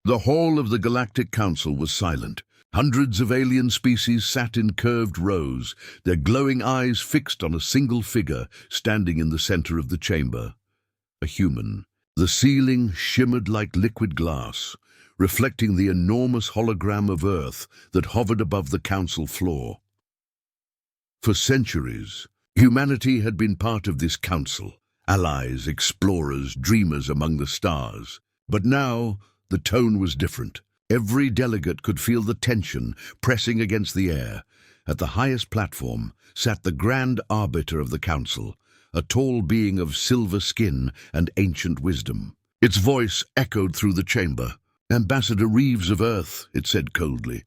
The hall of the Galactic Council was silent. Hundreds of alien species sat in curved rows, their glowing eyes fixed on a single figure standing in the center of the chamber. A human. The ceiling shimmered like liquid glass, reflecting the enormous hologram of Earth that hovered above the council floor. For centuries, humanity had been part of this council, allies, explorers, dreamers among the stars. But now, the tone was different. Every delegate could feel the tension pressing against the air. At the highest platform sat the Grand Arbiter of the Council, a tall being of silver skin and ancient wisdom. Its voice echoed through the chamber. "Ambassador Reeves of Earth," it said coldly,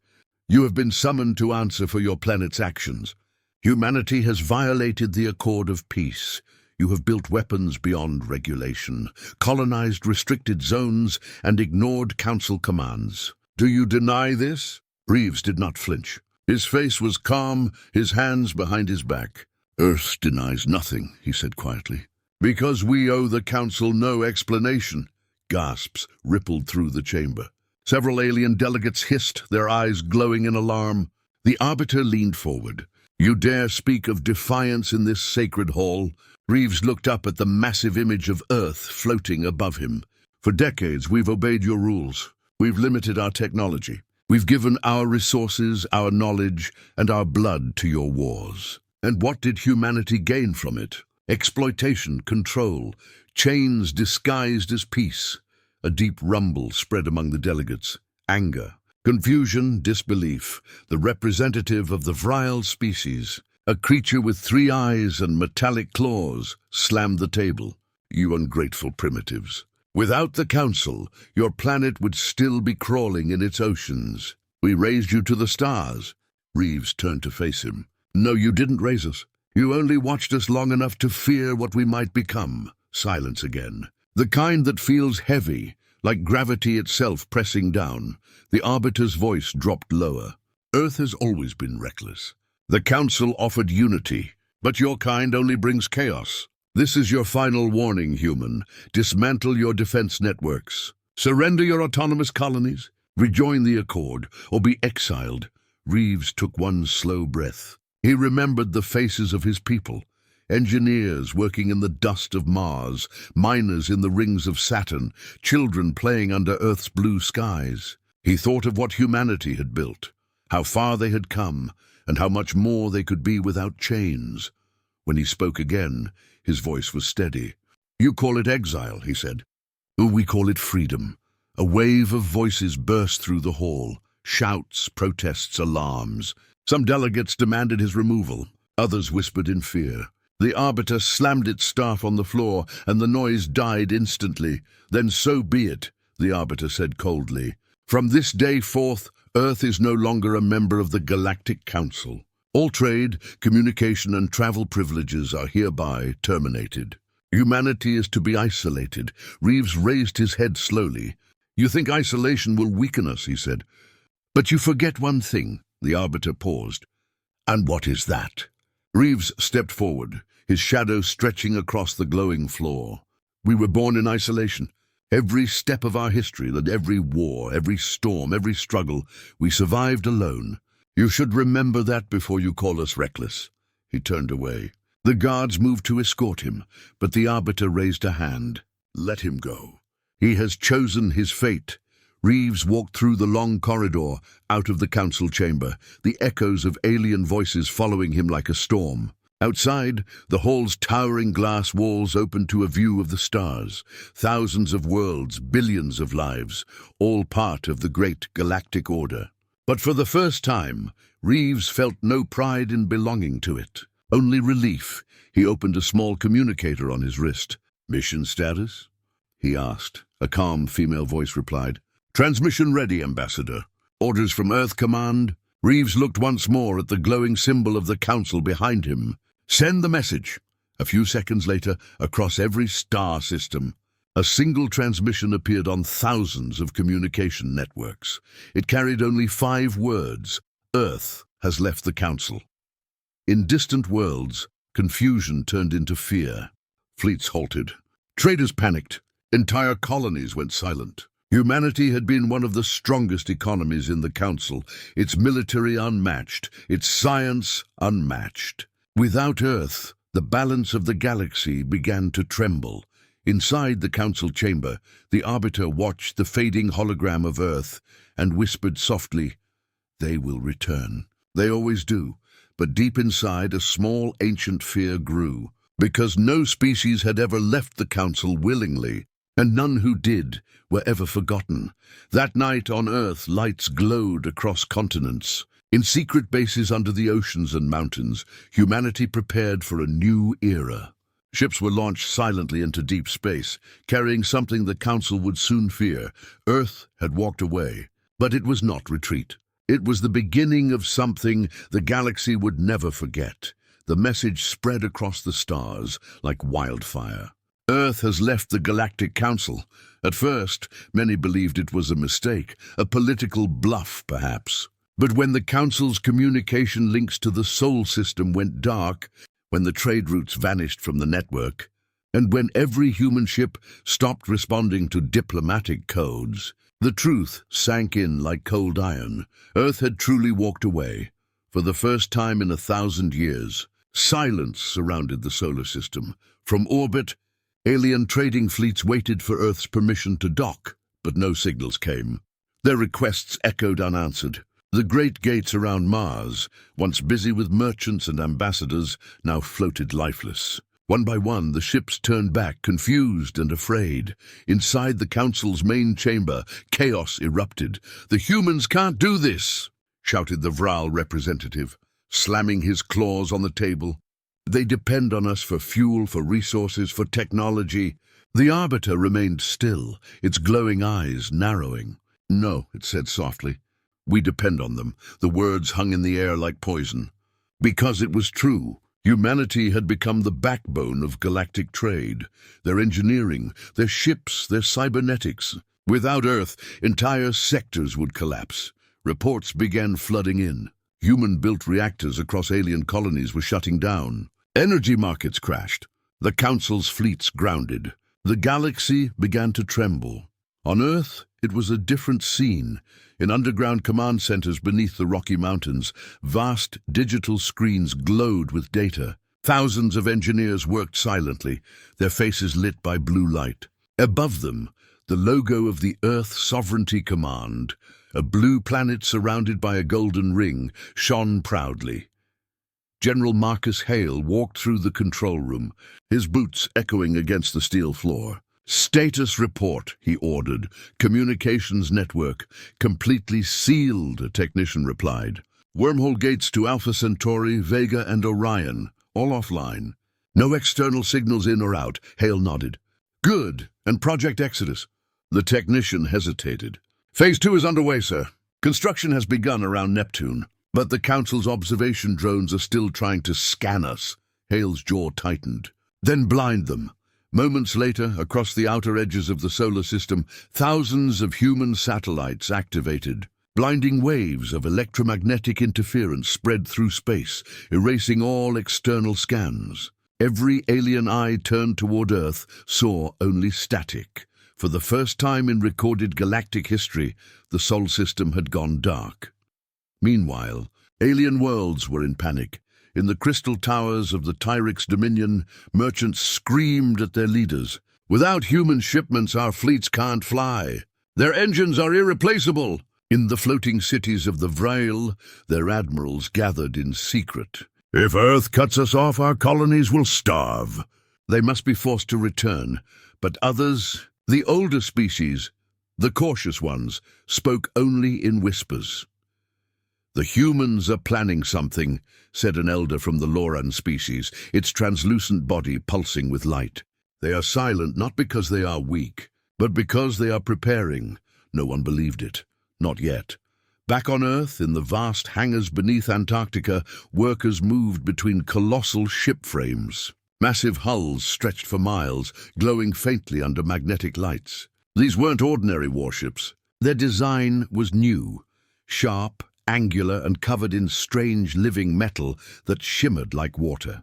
"you have been summoned to answer for your planet's actions. Humanity has violated the Accord of Peace. You have built weapons beyond regulation, colonized restricted zones, and ignored Council commands. Do you deny this?" Reeves did not flinch. His face was calm, his hands behind his back. "Earth denies nothing," he said quietly. "Because we owe the Council no explanation." Gasps rippled through the chamber. Several alien delegates hissed, their eyes glowing in alarm. The Arbiter leaned forward. "You dare speak of defiance in this sacred hall?" Reeves looked up at the massive image of Earth floating above him. "For decades, we've obeyed your rules. We've limited our technology. We've given our resources, our knowledge, and our blood to your wars. And what did humanity gain from it? Exploitation, control, chains disguised as peace." A deep rumble spread among the delegates. Anger, confusion, disbelief. The representative of the vrile species, a creature with 3 eyes and metallic claws, slammed the table. "You ungrateful primitives. Without the Council, your planet would still be crawling in its oceans. We raised you to the stars." Reeves turned to face him. "No, you didn't raise us. You only watched us long enough to fear what we might become." Silence again. The kind that feels heavy, like gravity itself pressing down. The Arbiter's voice dropped lower. "Earth has always been reckless. The Council offered unity, but your kind only brings chaos. This is your final warning, human. Dismantle your defense networks. Surrender your autonomous colonies, rejoin the Accord, or be exiled." Reeves took one slow breath. He remembered the faces of his people. Engineers working in the dust of Mars, miners in the rings of Saturn, children playing under Earth's blue skies. He thought of what humanity had built, how far they had come, and how much more they could be without chains. When he spoke again, his voice was steady. "You call it exile," he said. "We call it freedom." A wave of voices burst through the hall. Shouts, protests, alarms. Some delegates demanded his removal. Others whispered in fear. The Arbiter slammed its staff on the floor, and the noise died instantly. "Then so be it," the Arbiter said coldly. "From this day forth, Earth is no longer a member of the Galactic Council. All trade, communication, and travel privileges are hereby terminated. Humanity is to be isolated." Reeves raised his head slowly. "You think isolation will weaken us," he said. "But you forget one thing." The Arbiter paused. "And what is that?" Reeves stepped forward, his shadow stretching across the glowing floor. "We were born in isolation. Every step of our history, that every war, every storm, every struggle, we survived alone. You should remember that before you call us reckless." He turned away. The guards moved to escort him, but the Arbiter raised a hand. "Let him go. He has chosen his fate." Reeves walked through the long corridor, out of the council chamber, the echoes of alien voices following him like a storm. Outside, the hall's towering glass walls opened to a view of the stars. Thousands of worlds, billions of lives, all part of the great galactic order. But for the first time, Reeves felt no pride in belonging to it, only relief. He opened a small communicator on his wrist. "Mission status?" he asked. A calm female voice replied. "Transmission ready, Ambassador. Orders from Earth Command." Reeves looked once more at the glowing symbol of the Council behind him. "Send the message." A few seconds later, across every star system, a single transmission appeared on thousands of communication networks. It carried only 5 words. "Earth has left the Council." In distant worlds, confusion turned into fear. Fleets halted. Traders panicked. Entire colonies went silent. Humanity had been one of the strongest economies in the Council, its military unmatched, its science unmatched. Without Earth, the balance of the galaxy began to tremble. Inside the Council chamber, the Arbiter watched the fading hologram of Earth and whispered softly, "They will return. They always do." But deep inside, a small ancient fear grew, because no species had ever left the Council willingly, and none who did were ever forgotten. That night on Earth, lights glowed across continents. In secret bases under the oceans and mountains, humanity prepared for a new era. Ships were launched silently into deep space, carrying something the Council would soon fear. Earth had walked away, but it was not retreat. It was the beginning of something the galaxy would never forget. The message spread across the stars like wildfire. Earth has left the Galactic Council. At first, many believed it was a mistake, a political bluff perhaps. But when the Council's communication links to the Sol system went dark, when the trade routes vanished from the network, and when every human ship stopped responding to diplomatic codes, the truth sank in like cold iron. Earth had truly walked away. For the first time in 1,000 years, silence surrounded the solar system. From orbit, alien trading fleets waited for Earth's permission to dock, but no signals came. Their requests echoed unanswered. The great gates around Mars, once busy with merchants and ambassadors, now floated lifeless. One by one, the ships turned back, confused and afraid. Inside the Council's main chamber, chaos erupted. "The humans can't do this!" shouted the Vral representative, slamming his claws on the table. "They depend on us for fuel, for resources, for technology." The Arbiter remained still, its glowing eyes narrowing. "No," it said softly. "We depend on them." The words hung in the air like poison. Because it was true. Humanity had become the backbone of galactic trade. Their engineering, their ships, their cybernetics. Without Earth, entire sectors would collapse. Reports began flooding in. Human-built reactors across alien colonies were shutting down. Energy markets crashed. The Council's fleets grounded. The galaxy began to tremble. On Earth, it was a different scene. In underground command centers beneath the Rocky Mountains, vast digital screens glowed with data. Thousands of engineers worked silently, their faces lit by blue light. Above them, the logo of the Earth Sovereignty Command, a blue planet surrounded by a golden ring, shone proudly. General Marcus Hale walked through the control room, his boots echoing against the steel floor. "Status report," he ordered. "Communications network completely sealed," a technician replied. "Wormhole gates to Alpha Centauri, Vega, and Orion, all offline. No external signals in or out." Hale nodded. "Good. And Project Exodus?" The technician hesitated. "Phase 2 is underway, sir. Construction has begun around Neptune, but the Council's observation drones are still trying to scan us." Hale's jaw tightened. "Then blind them." Moments later, across the outer edges of the solar system, thousands of human satellites activated. Blinding waves of electromagnetic interference spread through space, erasing all external scans. Every alien eye turned toward Earth saw only static. For the first time in recorded galactic history, the Sol system had gone dark. Meanwhile, alien worlds were in panic. In the crystal towers of the Tyrix Dominion, merchants screamed at their leaders. "Without human shipments, our fleets can't fly. Their engines are irreplaceable." In the floating cities of the Vrail, their admirals gathered in secret. "If Earth cuts us off, our colonies will starve." They must be forced to return. But others, the older species, the cautious ones, spoke only in whispers. "The humans are planning something," said an elder from the Loran species, its translucent body pulsing with light. "They are silent not because they are weak, but because they are preparing." No one believed it. Not yet. Back on Earth, in the vast hangars beneath Antarctica, workers moved between colossal ship frames. Massive hulls stretched for miles, glowing faintly under magnetic lights. These weren't ordinary warships. Their design was new, sharp, angular and covered in strange living metal that shimmered like water.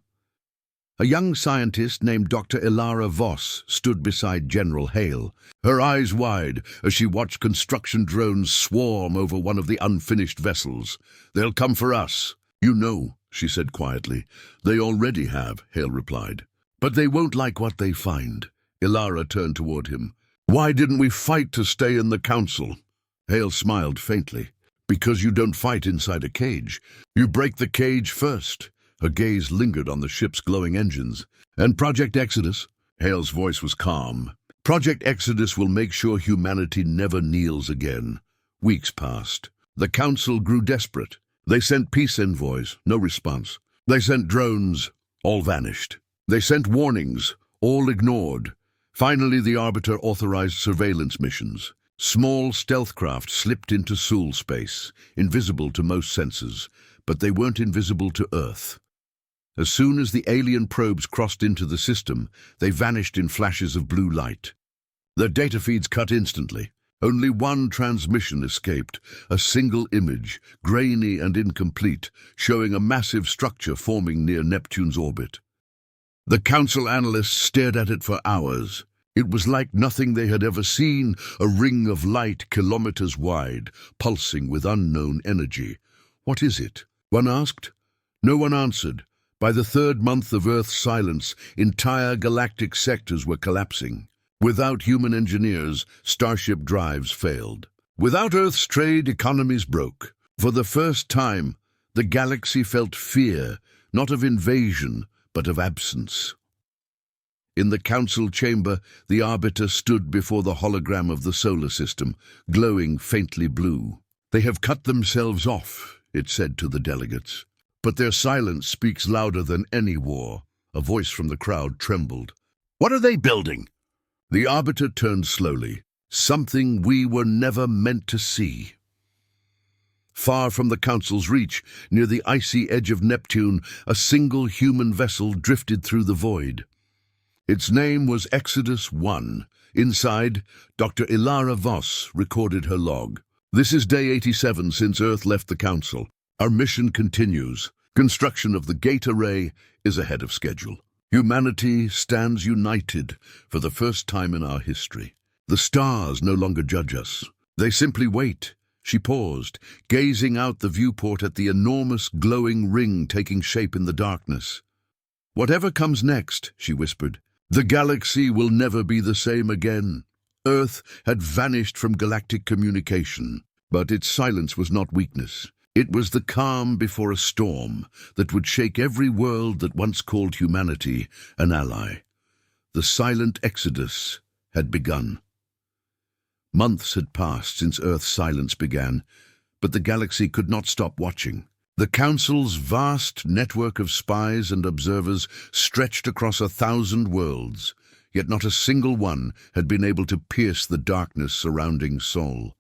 A young scientist named Dr. Ilara Voss stood beside General Hale, her eyes wide as she watched construction drones swarm over one of the unfinished vessels. "They'll come for us." "You know," she said quietly. "They already have," Hale replied. "But they won't like what they find." Ilara turned toward him. "Why didn't we fight to stay in the council?" Hale smiled faintly. "Because you don't fight inside a cage. You break the cage first." Her gaze lingered on the ship's glowing engines. "And Project Exodus?" Hale's voice was calm. "Project Exodus will make sure humanity never kneels again." Weeks passed. The council grew desperate. They sent peace envoys, no response. They sent drones, all vanished. They sent warnings, all ignored. Finally, the Arbiter authorized surveillance missions. Small stealth craft slipped into Sul space, invisible to most sensors, but they weren't invisible to Earth. As soon as the alien probes crossed into the system, they vanished in flashes of blue light. Their data feeds cut instantly. Only one transmission escaped, a single image, grainy and incomplete, showing a massive structure forming near Neptune's orbit. The council analysts stared at it for hours. It was like nothing they had ever seen, a ring of light kilometers wide, pulsing with unknown energy. "What is it?" one asked. No one answered. By the third month of Earth's silence, entire galactic sectors were collapsing. Without human engineers, starship drives failed. Without Earth's trade, economies broke. For the first time, the galaxy felt fear, not of invasion, but of absence. In the council chamber, the Arbiter stood before the hologram of the solar system, glowing faintly blue. "They have cut themselves off," it said to the delegates. "But their silence speaks louder than any war." A voice from the crowd trembled. "What are they building?" The Arbiter turned slowly. "Something we were never meant to see." Far from the Council's reach, near the icy edge of Neptune, a single human vessel drifted through the void. Its name was Exodus 1. Inside, Dr. Ilara Voss recorded her log. "This is day 87 since Earth left the Council. Our mission continues. Construction of the gate array is ahead of schedule. Humanity stands united for the first time in our history. The stars no longer judge us. They simply wait." She paused, gazing out the viewport at the enormous glowing ring taking shape in the darkness. "Whatever comes next," she whispered, "the galaxy will never be the same again." Earth had vanished from galactic communication, but its silence was not weakness. It was the calm before a storm that would shake every world that once called humanity an ally. The silent exodus had begun. Months had passed since Earth's silence began, but the galaxy could not stop watching. The Council's vast network of spies and observers stretched across 1,000 worlds, yet not a single one had been able to pierce the darkness surrounding Sol.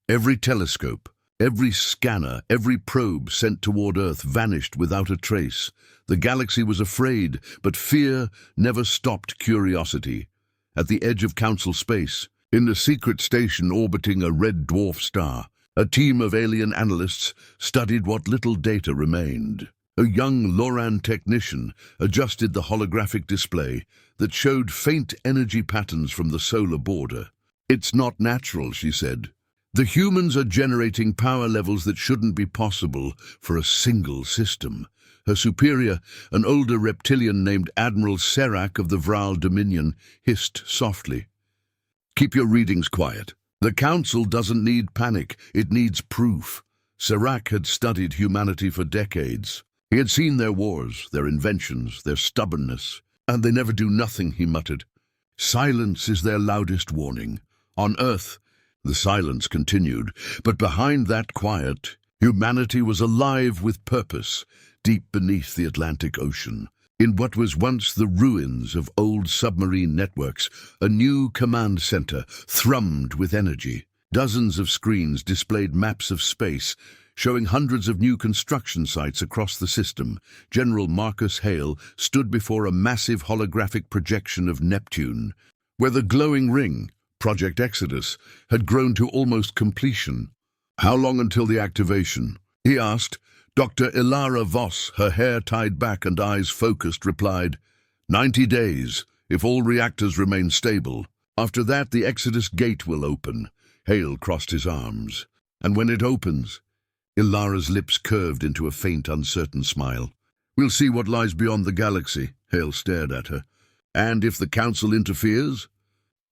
Every telescope, every scanner, every probe sent toward Earth vanished without a trace. The galaxy was afraid, but fear never stopped curiosity. At the edge of Council space, in the secret station orbiting a red dwarf star, a team of alien analysts studied what little data remained. A young Loran technician adjusted the holographic display that showed faint energy patterns from the solar border. "It's not natural," she said. "The humans are generating power levels that shouldn't be possible for a single system." Her superior, an older reptilian named Admiral Serac of the Vral Dominion, hissed softly. "Keep your readings quiet. The Council doesn't need panic, it needs proof." Serac had studied humanity for decades. He had seen their wars, their inventions, their stubbornness. "And they never do nothing," he muttered. "Silence is their loudest warning. On Earth," the silence continued, but behind that quiet, humanity was alive with purpose, deep beneath the Atlantic Ocean. In what was once the ruins of old submarine networks, a new command center thrummed with energy. Dozens of screens displayed maps of space, showing hundreds of new construction sites across the system. General Marcus Hale stood before a massive holographic projection of Neptune, where the glowing ring, Project Exodus, had grown to almost completion. "How long until the activation?" he asked. Dr. Ilara Voss, her hair tied back and eyes focused, replied, 90 days, if all reactors remain stable. After that, the Exodus Gate will open. Hale crossed his arms. And when it opens, Ilara's lips curved into a faint, uncertain smile. We'll see what lies beyond the galaxy, Hale stared at her. And if the Council interferes?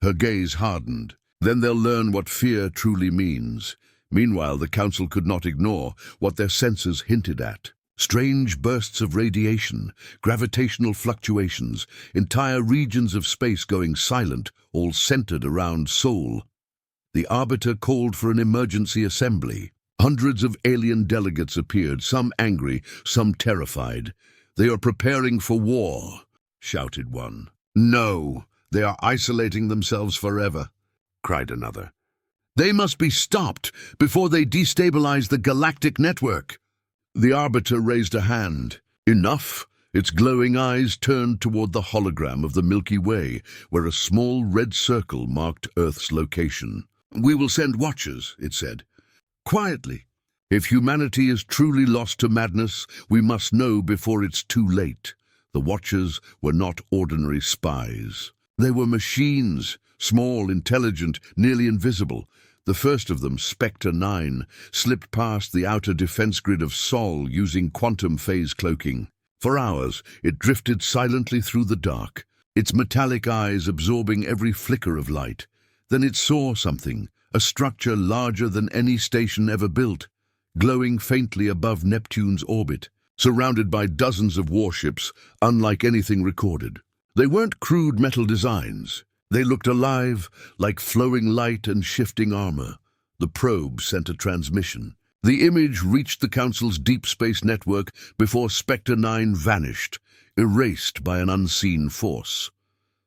Her gaze hardened. Then they'll learn what fear truly means. Meanwhile, the Council could not ignore what their senses hinted at. Strange bursts of radiation, gravitational fluctuations, entire regions of space going silent, all centered around Sol. The Arbiter called for an emergency assembly. Hundreds of alien delegates appeared, some angry, some terrified. They are preparing for war, shouted one. No, they are isolating themselves forever, cried another. They must be stopped before they destabilize the galactic network. The Arbiter raised a hand. Enough. Its glowing eyes turned toward the hologram of the Milky Way, where a small red circle marked Earth's location. We will send watchers, it said. Quietly. If humanity is truly lost to madness, we must know before it's too late. The watchers were not ordinary spies. They were machines, small, intelligent, nearly invisible. The first of them, Spectre 9, slipped past the outer defense grid of Sol using quantum phase cloaking. For hours, it drifted silently through the dark, its metallic eyes absorbing every flicker of light. Then it saw something, a structure larger than any station ever built, glowing faintly above Neptune's orbit, surrounded by dozens of warships, unlike anything recorded. They weren't crude metal designs. They looked alive, like flowing light and shifting armor. The probe sent a transmission. The image reached the Council's deep space network before Spectre 9 vanished, erased by an unseen force.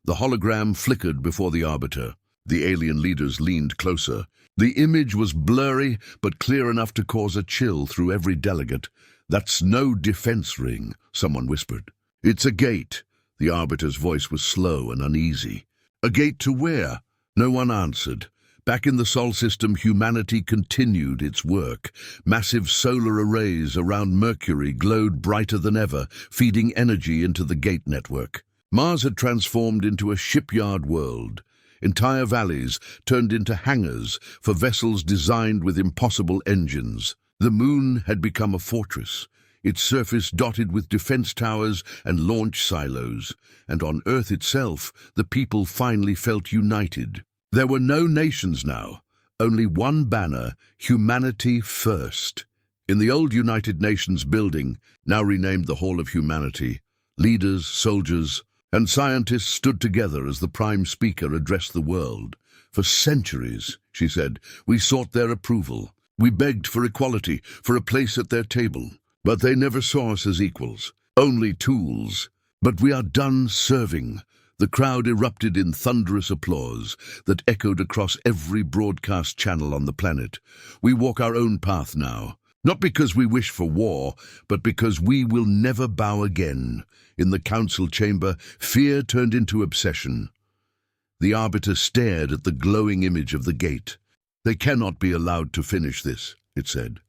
The hologram flickered before the Arbiter. The alien leaders leaned closer. The image was blurry, but clear enough to cause a chill through every delegate. That's no defense ring, someone whispered. It's a gate. The Arbiter's voice was slow and uneasy. A gate to where? No one answered. Back in the Sol system, humanity continued its work. Massive solar arrays around Mercury glowed brighter than ever, feeding energy into the gate network. Mars had transformed into a shipyard world. Entire valleys turned into hangars for vessels designed with impossible engines. The moon had become a fortress, its surface dotted with defense towers and launch silos, and on Earth itself, the people finally felt united. There were no nations now, only one banner, humanity first. In the old United Nations building, now renamed the Hall of Humanity, leaders, soldiers, and scientists stood together as the Prime Speaker addressed the world. For centuries, she said, we sought their approval. We begged for equality, for a place at their table. But they never saw us as equals, only tools. But we are done serving. The crowd erupted in thunderous applause that echoed across every broadcast channel on the planet. We walk our own path now, not because we wish for war, but because we will never bow again. In the council chamber, fear turned into obsession. The Arbiter stared at the glowing image of the gate. They cannot be allowed to finish this, it said.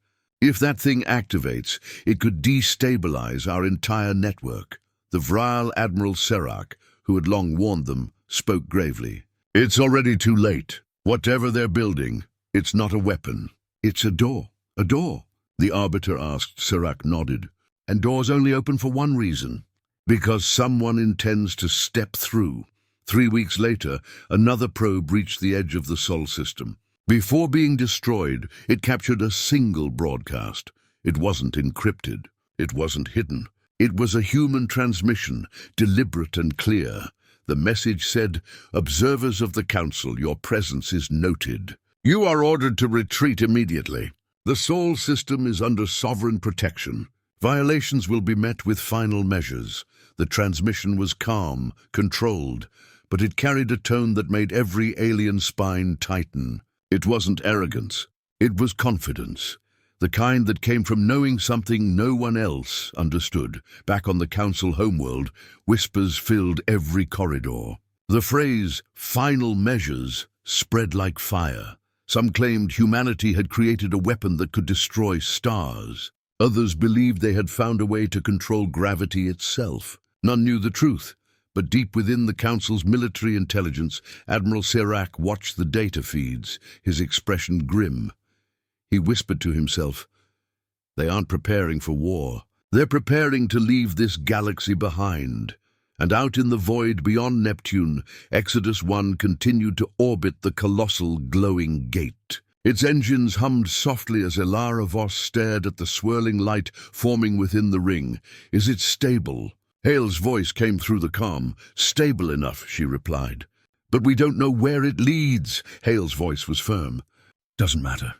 If that thing activates, it could destabilize our entire network. The Vril Admiral Serac, who had long warned them, spoke gravely. It's already too late. Whatever they're building, it's not a weapon. It's a door. A door? The Arbiter asked. Serac nodded. And doors only open for one reason. Because someone intends to step through. 3 weeks later, another probe reached the edge of the Sol system. Before being destroyed, it captured a single broadcast. It wasn't encrypted. It wasn't hidden. It was a human transmission, deliberate and clear. The message said, "Observers of the Council, your presence is noted. You are ordered to retreat immediately. The Sol system is under sovereign protection. Violations will be met with final measures." The transmission was calm, controlled, but it carried a tone that made every alien spine tighten. It wasn't arrogance. It was confidence. The kind that came from knowing something no one else understood. Back on the Council homeworld, whispers filled every corridor. The phrase, "final measures," spread like fire. Some claimed humanity had created a weapon that could destroy stars. Others believed they had found a way to control gravity itself. None knew the truth, But deep within the Council's military intelligence, Admiral Serac watched the data feeds, his expression grim. He whispered to himself, "They aren't preparing for war. They're preparing to leave this galaxy behind." And out in the void beyond Neptune, Exodus 1 continued to orbit the colossal glowing gate. Its engines hummed softly as Ilara Voss stared at the swirling light forming within the ring. "Is it stable?" Hale's voice came through the comm. "Stable enough," she replied. "But we don't know where it leads." Hale's voice was firm. "Doesn't matter.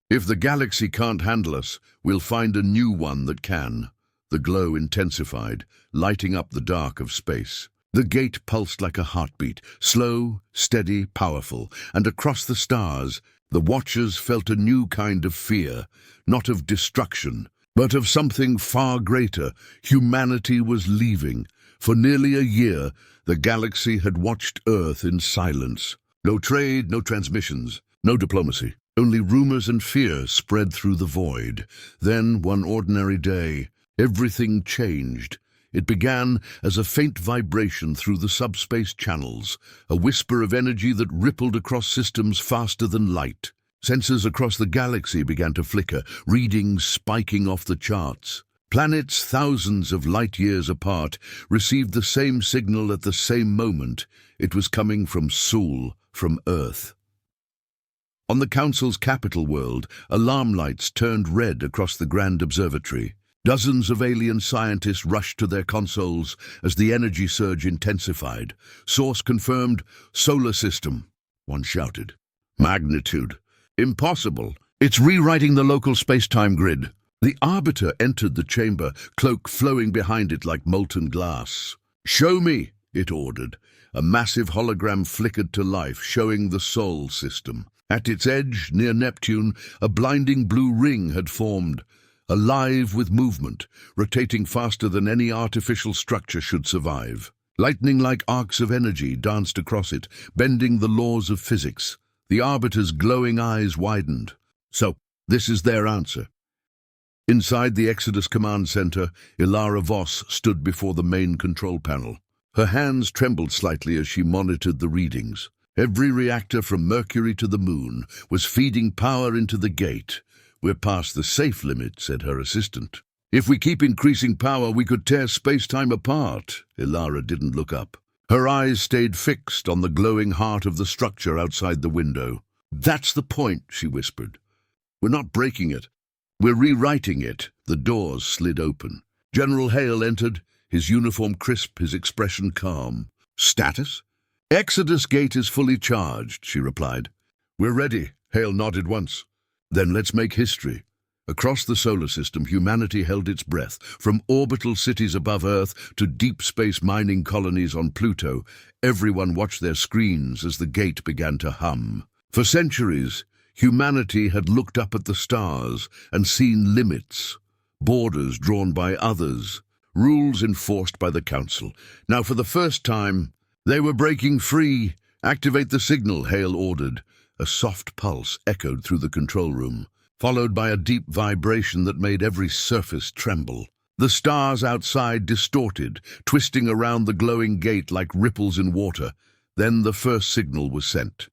If the galaxy can't handle us, we'll find a new one that can." The glow intensified, lighting up the dark of space. The gate pulsed like a heartbeat, slow, steady, powerful, and across the stars, the Watchers felt a new kind of fear, not of destruction, but of something far greater. Humanity was leaving. For nearly a year, the galaxy had watched Earth in silence. No trade, no transmissions, no diplomacy. Only rumors and fear spread through the void. Then, one ordinary day, everything changed. It began as a faint vibration through the subspace channels, a whisper of energy that rippled across systems faster than light. Sensors across the galaxy began to flicker, readings spiking off the charts. Planets thousands of light-years apart received the same signal at the same moment. It was coming from Sol, from Earth. On the Council's capital world, alarm lights turned red across the Grand Observatory. Dozens of alien scientists rushed to their consoles as the energy surge intensified. "Source confirmed, solar system," one shouted. "Magnitude. Impossible. It's rewriting the local space-time grid." The Arbiter entered the chamber, cloak flowing behind it like molten glass. "Show me," it ordered. A massive hologram flickered to life, showing the Sol system. At its edge, near Neptune, a blinding blue ring had formed, alive with movement, rotating faster than any artificial structure should survive. Lightning-like arcs of energy danced across it, bending the laws of physics. The Arbiter's glowing eyes widened. So, this is their answer. Inside the Exodus Command Center, Ilara Voss stood before the main control panel. Her hands trembled slightly as she monitored the readings. Every reactor from Mercury to the Moon was feeding power into the gate. "We're past the safe limit," said her assistant. "If we keep increasing power, we could tear space-time apart." Ilara didn't look up. Her eyes stayed fixed on the glowing heart of the structure outside the window. "That's the point," she whispered. "We're not breaking it. We're rewriting it." The doors slid open. General Hale entered, his uniform crisp, his expression calm. "Status?" "Exodus Gate is fully charged," she replied. "We're ready," Hale nodded once. "Then let's make history." Across the solar system, humanity held its breath. From orbital cities above Earth to deep space mining colonies on Pluto, everyone watched their screens as the gate began to hum. For centuries, humanity had looked up at the stars and seen limits, borders drawn by others, rules enforced by the Council. Now, for the first time, they were breaking free. "Activate the signal," Hale ordered. A soft pulse echoed through the control room, followed by a deep vibration that made every surface tremble. The stars outside distorted, twisting around the glowing gate like ripples in water. Then the first signal was sent.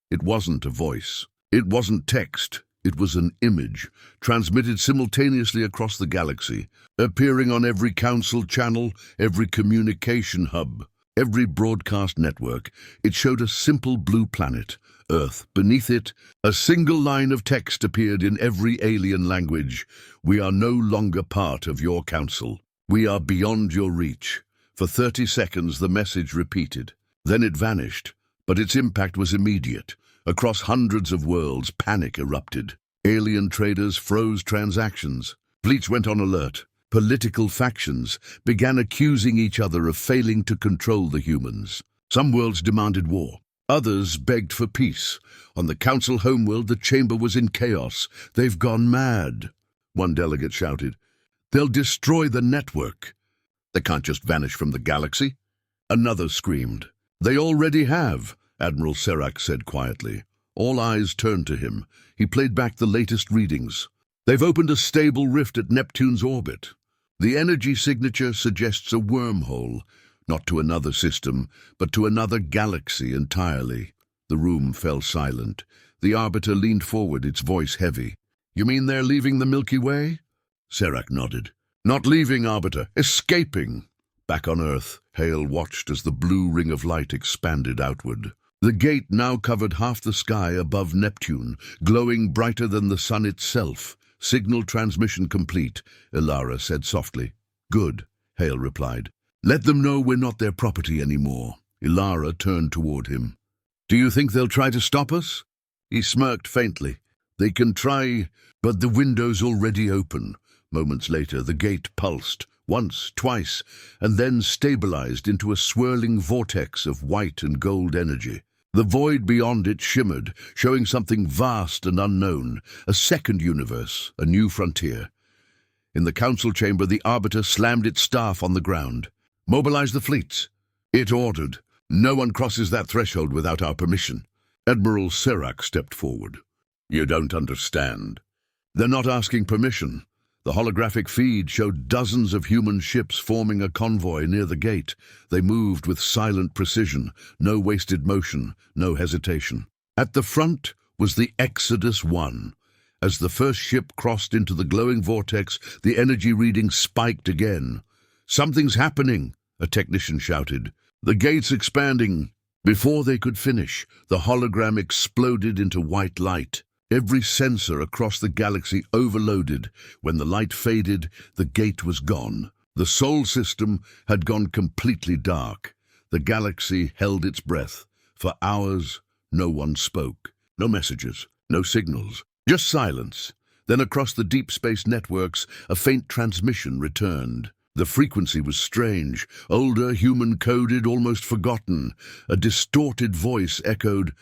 It wasn't a voice. It wasn't text. It was an image, transmitted simultaneously across the galaxy, appearing on every Council channel, every communication hub, every broadcast network. It showed a simple blue planet, Earth. Beneath it, a single line of text appeared in every alien language. "We are no longer part of your Council. We are beyond your reach." For 30 seconds, the message repeated. Then it vanished, but its impact was immediate. Across hundreds of worlds, panic erupted. Alien traders froze transactions. Fleets went on alert. Political factions began accusing each other of failing to control the humans. Some worlds demanded war. Others begged for peace. On the Council homeworld, the chamber was in chaos. "They've gone mad," one delegate shouted. "They'll destroy the network." "They can't just vanish from the galaxy," another screamed. "They already have," Admiral Serac said quietly. All eyes turned to him. He played back the latest readings. "They've opened a stable rift at Neptune's orbit. The energy signature suggests a wormhole. Not to another system, but to another galaxy entirely. The room fell silent. The Arbiter leaned forward, its voice heavy. "You mean they're leaving the Milky Way?" Serac nodded. "Not leaving, Arbiter, escaping." Back on Earth, Hale watched as the blue ring of light expanded outward. The gate now covered half the sky above Neptune, glowing brighter than the sun itself. "Signal transmission complete," Ilara said softly. "Good," Hale replied. "Let them know we're not their property anymore." Ilara turned toward him. "Do you think they'll try to stop us?" He smirked faintly. "They can try, but the window's already open." Moments later, the gate pulsed, once, twice, and then stabilized into a swirling vortex of white and gold energy. The void beyond it shimmered, showing something vast and unknown, a second universe, a new frontier. In the council chamber, the Arbiter slammed its staff on the ground. "Mobilize the fleets," it ordered. "No one crosses that threshold without our permission." Admiral Serac stepped forward. "You don't understand. They're not asking permission." The holographic feed showed dozens of human ships forming a convoy near the gate. They moved with silent precision, no wasted motion, no hesitation. At the front was the Exodus 1. As the first ship crossed into the glowing vortex, the energy reading spiked again. "Something's happening," a technician shouted. "The gate's expanding." Before they could finish, the hologram exploded into white light. Every sensor across the galaxy overloaded. When the light faded, the gate was gone. The Sol system had gone completely dark. The galaxy held its breath. For hours, no one spoke. No messages, no signals, just silence. Then across the deep space networks, a faint transmission returned. The frequency was strange, older, human-coded, almost forgotten. A distorted voice echoed,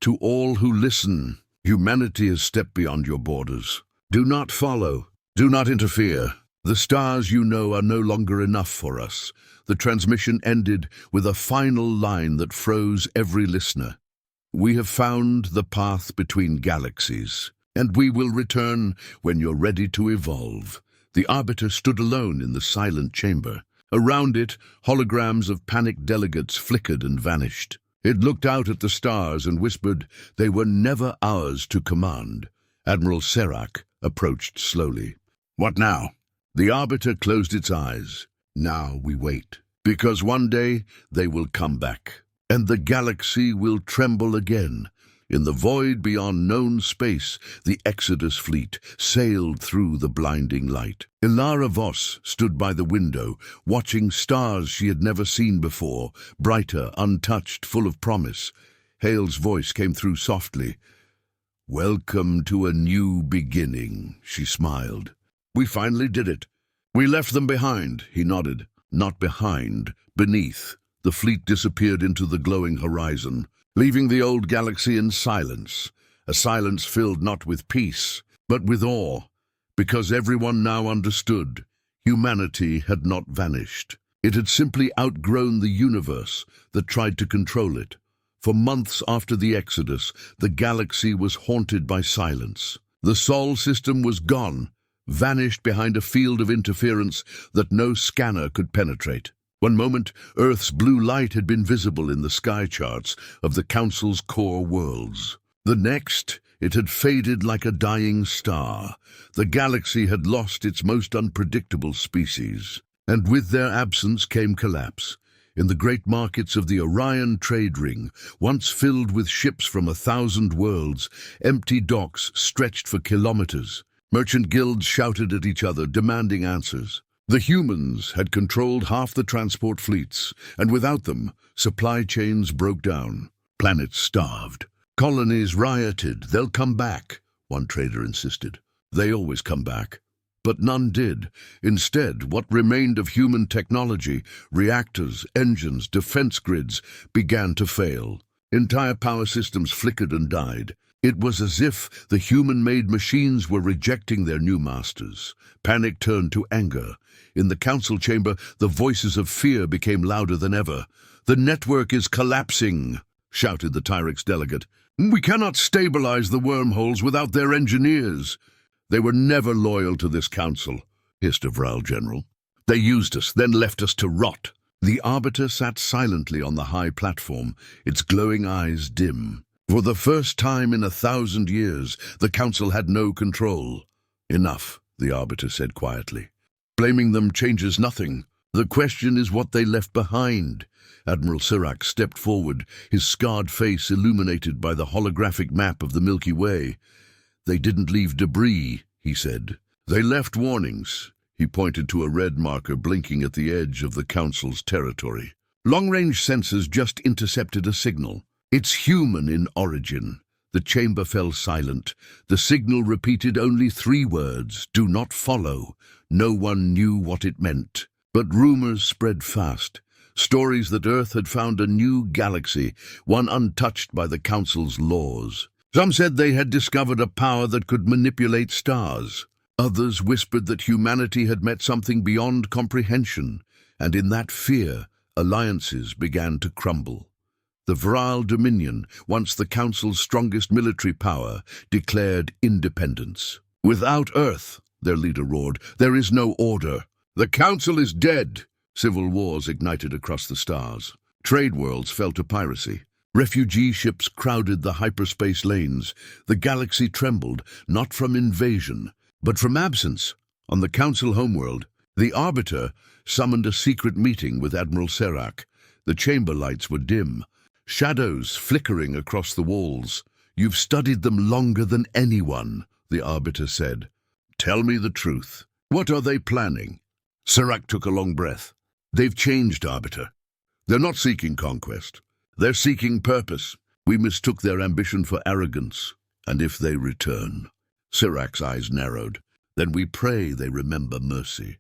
"To all who listen, humanity has stepped beyond your borders. Do not follow. Do not interfere. The stars you know are no longer enough for us." The transmission ended with a final line that froze every listener. "We have found the path between galaxies, and we will return when you're ready to evolve." The Arbiter stood alone in the silent chamber. Around it, holograms of panicked delegates flickered and vanished. It looked out at the stars and whispered, "They were never ours to command." Admiral Serac approached slowly. "What now?" The Arbiter closed its eyes. "Now we wait. Because one day they will come back, and the galaxy will tremble again." In the void beyond known space, the Exodus fleet sailed through the blinding light. Ilara Voss stood by the window, watching stars she had never seen before, brighter, untouched, full of promise. Hale's voice came through softly. "Welcome to a new beginning," she smiled. "We finally did it. We left them behind," he nodded. "Not behind, beneath." The fleet disappeared into the glowing horizon, leaving the old galaxy in silence, a silence filled not with peace, but with awe, because everyone now understood humanity had not vanished. It had simply outgrown the universe that tried to control it. For months after the Exodus, the galaxy was haunted by silence. The Sol system was gone, vanished behind a field of interference that no scanner could penetrate. One moment, Earth's blue light had been visible in the sky charts of the Council's core worlds. The next, it had faded like a dying star. The galaxy had lost its most unpredictable species. And with their absence came collapse. In the great markets of the Orion trade ring, once filled with ships from 1,000 worlds, empty docks stretched for kilometers. Merchant guilds shouted at each other, demanding answers. The humans had controlled half the transport fleets, and without them, supply chains broke down. Planets starved. Colonies rioted. "They'll come back," one trader insisted. "They always come back." But none did. Instead, what remained of human technology, reactors, engines, defense grids, began to fail. Entire power systems flickered and died. It was as if the human-made machines were rejecting their new masters. Panic turned to anger. In the council chamber, the voices of fear became louder than ever. "The network is collapsing," shouted the Tyrix delegate. "We cannot stabilize the wormholes without their engineers." "They were never loyal to this council," hissed a Vral general. "They used us, then left us to rot." The Arbiter sat silently on the high platform, its glowing eyes dim. For the first time in 1,000 years, the Council had no control. "Enough," the Arbiter said quietly. "Blaming them changes nothing. The question is what they left behind." Admiral Sirach stepped forward, his scarred face illuminated by the holographic map of the Milky Way. "They didn't leave debris," he said. "They left warnings." He pointed to a red marker blinking at the edge of the Council's territory. "Long-range sensors just intercepted a signal. It's human in origin." The chamber fell silent. The signal repeated only 3 words: "Do not follow." No one knew what it meant. But rumors spread fast. Stories that Earth had found a new galaxy, one untouched by the Council's laws. Some said they had discovered a power that could manipulate stars. Others whispered that humanity had met something beyond comprehension, and in that fear, alliances began to crumble. The Virile Dominion, once the Council's strongest military power, declared independence. "Without Earth," their leader roared, "there is no order. The Council is dead." Civil wars ignited across the stars. Trade worlds fell to piracy. Refugee ships crowded the hyperspace lanes. The galaxy trembled, not from invasion, but from absence. On the Council homeworld, the Arbiter summoned a secret meeting with Admiral Sirach. The chamber lights were dim, shadows flickering across the walls. "You've studied them longer than anyone," the Arbiter said. "Tell me the truth. What are they planning?" Sirach took a long breath. "They've changed, Arbiter. They're not seeking conquest. They're seeking purpose. We mistook their ambition for arrogance. And if they return..." Sirach's eyes narrowed. "Then we pray they remember mercy."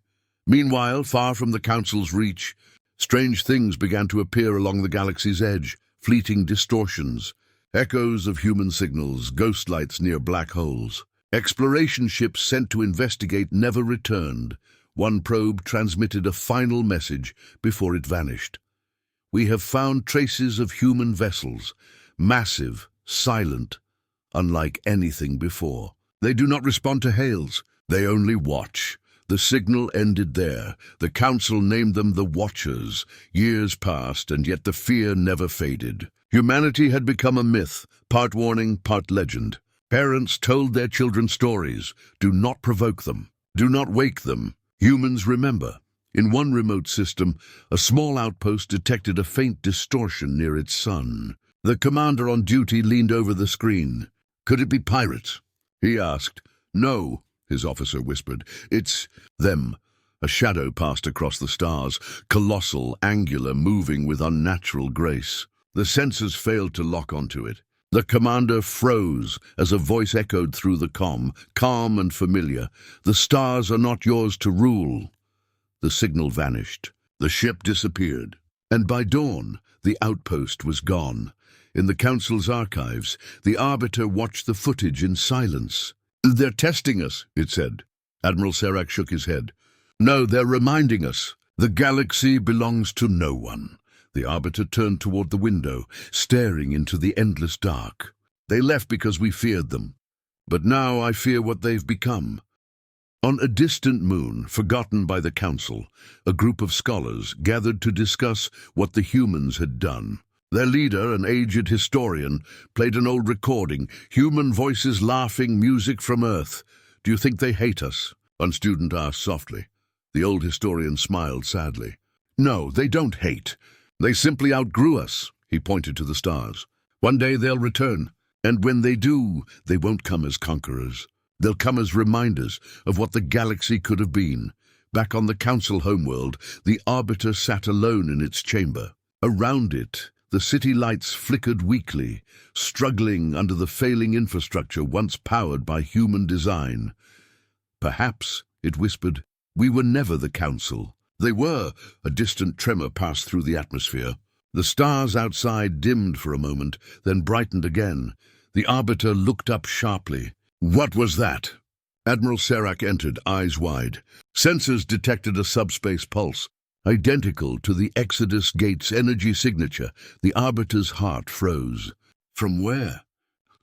Meanwhile, far from the Council's reach, strange things began to appear along the galaxy's edge, fleeting distortions, echoes of human signals, ghost lights near black holes. Exploration ships sent to investigate never returned. One probe transmitted a final message before it vanished. "We have found traces of human vessels, massive, silent, unlike anything before. They do not respond to hails, they only watch." The signal ended there. The Council named them the Watchers. Years passed, and yet the fear never faded. Humanity had become a myth, part warning, part legend. Parents told their children stories. Do not provoke them. Do not wake them. Humans remember. In one remote system, a small outpost detected a faint distortion near its sun. The commander on duty leaned over the screen. "Could it be pirates?" he asked. "No," his officer whispered. "It's them." A shadow passed across the stars, colossal, angular, moving with unnatural grace. The sensors failed to lock onto it. The commander froze as a voice echoed through the comm, calm and familiar. "The stars are not yours to rule." The signal vanished. The ship disappeared. And by dawn, the outpost was gone. In the Council's archives, the Arbiter watched the footage in silence. "They're testing us," it said. Admiral Sirach shook his head. "No, they're reminding us. The galaxy belongs to no one." The Arbiter turned toward the window, staring into the endless dark. "They left because we feared them. But now I fear what they've become." On a distant moon, forgotten by the Council, a group of scholars gathered to discuss what the humans had done. Their leader, an aged historian, played an old recording, human voices laughing, music from Earth. "Do you think they hate us?" one student asked softly. The old historian smiled sadly. "No, they don't hate. They simply outgrew us." He pointed to the stars. "One day they'll return, and when they do, they won't come as conquerors. They'll come as reminders of what the galaxy could have been." Back on the Council homeworld, the Arbiter sat alone in its chamber. Around it, the city lights flickered weakly, struggling under the failing infrastructure once powered by human design. "Perhaps," it whispered, "we were never the Council." They were. A distant tremor passed through the atmosphere. The stars outside dimmed for a moment, then brightened again. The Arbiter looked up sharply. "What was that?" Admiral Sirach entered, eyes wide. Sensors detected a subspace pulse, identical to the Exodus Gate's energy signature. The Arbiter's heart froze. "From where?"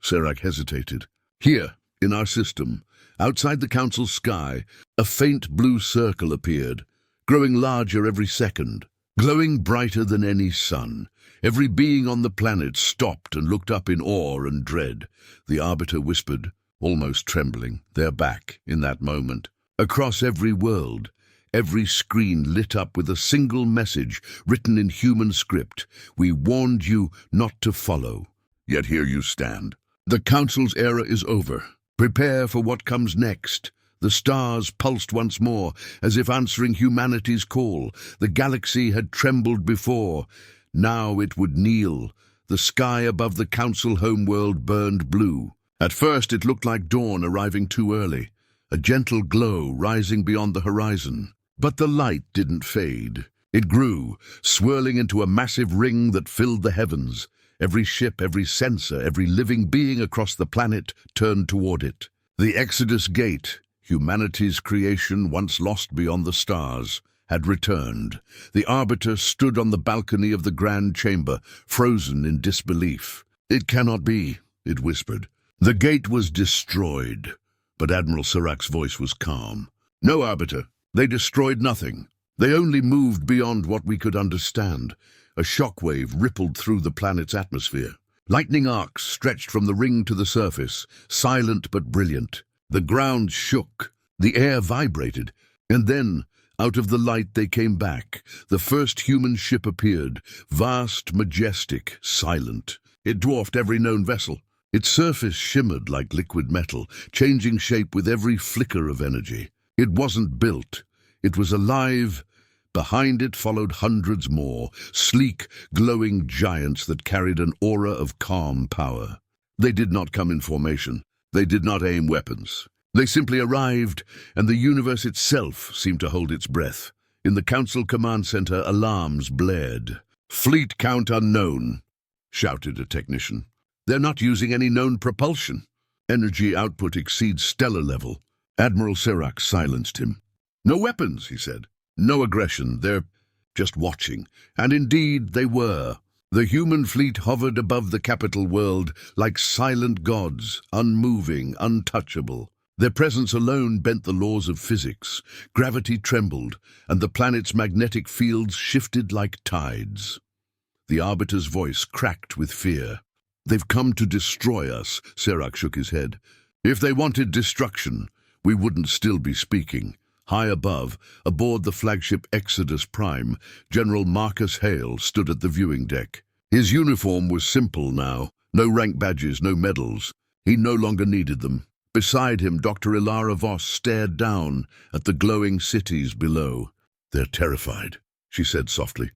Sirach hesitated. "Here, in our system." Outside the Council's sky, a faint blue circle appeared, growing larger every second. glowing brighter than any sun. Every being on the planet stopped and looked up in awe and dread. The Arbiter whispered, almost trembling, "They're back," in that moment. Across every world, every screen lit up with a single message written in human script. "We warned you not to follow. Yet here you stand. The Council's era is over. Prepare for what comes next." The stars pulsed once more, as if answering humanity's call. The galaxy had trembled before. Now it would kneel. The sky above the Council homeworld burned blue. At first it looked like dawn arriving too early, a gentle glow rising beyond the horizon. But the light didn't fade. It grew, swirling into a massive ring that filled the heavens. Every ship, every sensor, every living being across the planet turned toward it. The Exodus Gate, humanity's creation once lost beyond the stars, had returned. The Arbiter stood on the balcony of the Grand Chamber, frozen in disbelief. "It cannot be," it whispered. "The gate was destroyed." But Admiral Sirach's voice was calm. "No, Arbiter, they destroyed nothing. They only moved beyond what we could understand." A shockwave rippled through the planet's atmosphere. Lightning arcs stretched from the ring to the surface, silent but brilliant. The ground shook, the air vibrated, and then, out of the light they came back. The first human ship appeared, vast, majestic, silent. It dwarfed every known vessel. Its surface shimmered like liquid metal, changing shape with every flicker of energy. It wasn't built. It was alive. Behind it followed hundreds more, sleek, glowing giants that carried an aura of calm power. They did not come in formation. They did not aim weapons. They simply arrived, and the universe itself seemed to hold its breath. In the Council Command Center, alarms blared. "Fleet count unknown," shouted a technician. "They're not using any known propulsion. Energy output exceeds stellar level." Admiral Sirach silenced him. "No weapons," he said. "No aggression. They're just watching." And indeed they were. The human fleet hovered above the capital world like silent gods, unmoving, untouchable. Their presence alone bent the laws of physics. Gravity trembled, and the planet's magnetic fields shifted like tides. The Arbiter's voice cracked with fear. "They've come to destroy us," Sirach shook his head. "If they wanted destruction, we wouldn't still be speaking." High above, aboard the flagship Exodus Prime, General Marcus Hale stood at the viewing deck. His uniform was simple now, no rank badges, no medals. He no longer needed them. Beside him, Dr. Ilara Voss stared down at the glowing cities below. "They're terrified," she said softly.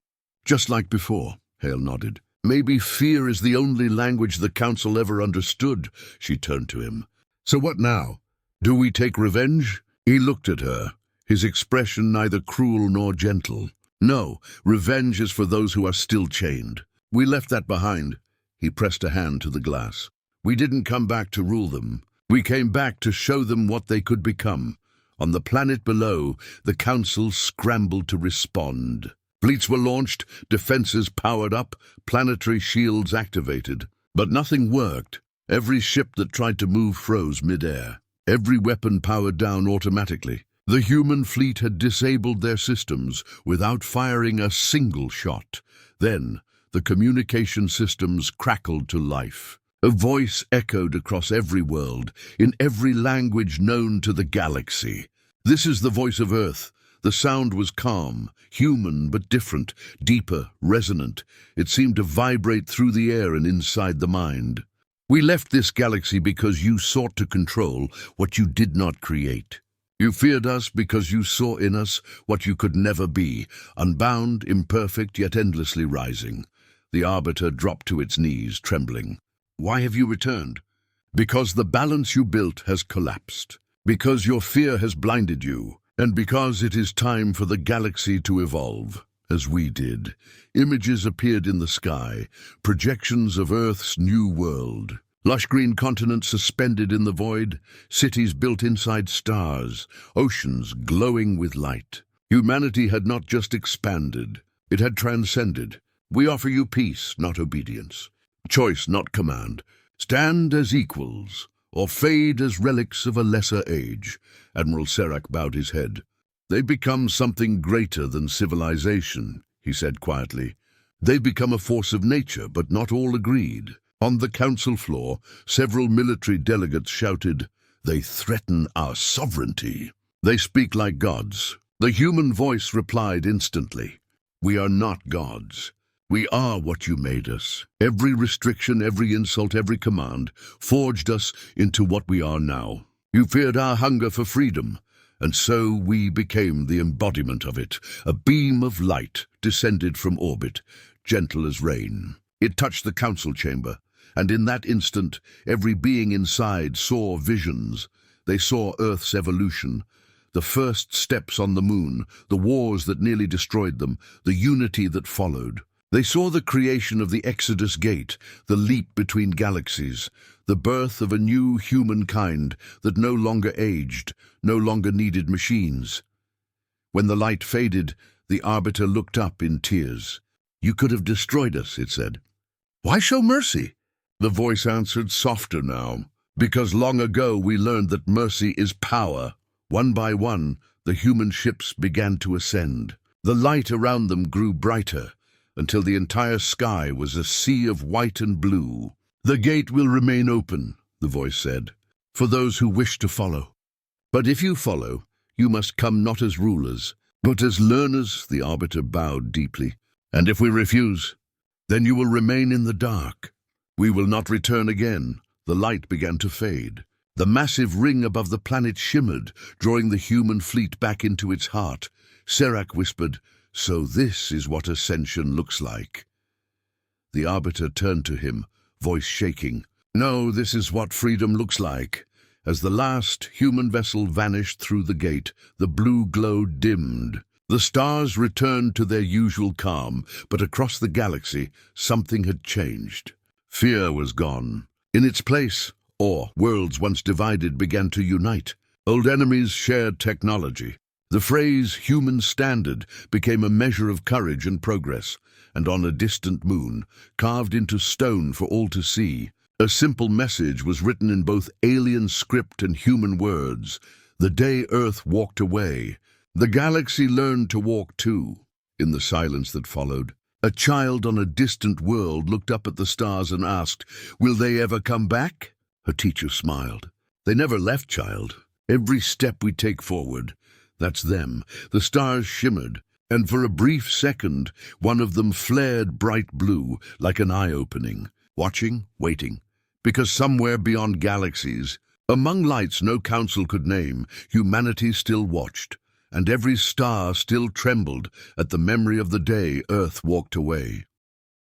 "Just like before," Hale nodded. "Maybe fear is the only language the Council ever understood." She turned to him. "So what now? Do we take revenge?" He looked at her, his expression neither cruel nor gentle. "No, revenge is for those who are still chained. We left that behind." He pressed a hand to the glass. "We didn't come back to rule them. We came back to show them what they could become." On the planet below, the Council scrambled to respond. Fleets were launched, defenses powered up, planetary shields activated. But nothing worked. Every ship that tried to move froze mid-air. Every weapon powered down automatically. The human fleet had disabled their systems without firing a single shot. Then, the communication systems crackled to life. A voice echoed across every world, in every language known to the galaxy. "This is the voice of Earth." The sound was calm, human but different, deeper, resonant. It seemed to vibrate through the air and inside the mind. "We left this galaxy because you sought to control what you did not create. You feared us because you saw in us what you could never be, unbound, imperfect, yet endlessly rising." The Arbiter dropped to its knees, trembling. "Why have you returned?" "Because the balance you built has collapsed. Because your fear has blinded you. And because it is time for the galaxy to evolve, as we did." Images appeared in the sky, projections of Earth's new world. Lush green continents suspended in the void, cities built inside stars, oceans glowing with light. Humanity had not just expanded, it had transcended. "We offer you peace, not obedience. Choice, not command. Stand as equals, or fade as relics of a lesser age." Admiral Sirach bowed his head. "They've become something greater than civilization," he said quietly. "They've become a force of nature, but not all agreed." On the council floor, several military delegates shouted, "They threaten our sovereignty. They speak like gods." The human voice replied instantly, "We are not gods. We are what you made us. Every restriction, every insult, every command forged us into what we are now. You feared our hunger for freedom, and so we became the embodiment of it. A beam of light descended from orbit, gentle as rain. It touched the council chamber, and in that instant, every being inside saw visions. They saw Earth's evolution, the first steps on the moon, the wars that nearly destroyed them, the unity that followed. They saw the creation of the Exodus Gate, the leap between galaxies, the birth of a new humankind that no longer aged, no longer needed machines. When the light faded, the Arbiter looked up in tears. "You could have destroyed us," it said. "Why show mercy?" The voice answered, softer now. "Because long ago we learned that mercy is power." One by one, the human ships began to ascend. The light around them grew brighter, until the entire sky was a sea of white and blue. "The gate will remain open," the voice said, "for those who wish to follow. But if you follow, you must come not as rulers, but as learners." The Arbiter bowed deeply. "And if we refuse, then you will remain in the dark. We will not return again." The light began to fade. The massive ring above the planet shimmered, drawing the human fleet back into its heart. Serac whispered, "So this is what ascension looks like." The Arbiter turned to him, voice shaking. "No, this is what freedom looks like." As the last human vessel vanished through the gate, the blue glow dimmed. The stars returned to their usual calm, but across the galaxy, something had changed. Fear was gone. In its place, awe. Worlds once divided began to unite. Old enemies shared technology. The phrase human standard became a measure of courage and progress, and on a distant moon, carved into stone for all to see, a simple message was written in both alien script and human words. The day Earth walked away, the galaxy learned to walk too. In the silence that followed, a child on a distant world looked up at the stars and asked, "Will they ever come back?" Her teacher smiled. "They never left, child. Every step we take forward, that's them." The stars shimmered, and for a brief second, one of them flared bright blue, like an eye-opening. Watching, waiting, because somewhere beyond galaxies, among lights no council could name, humanity still watched, and every star still trembled at the memory of the day Earth walked away.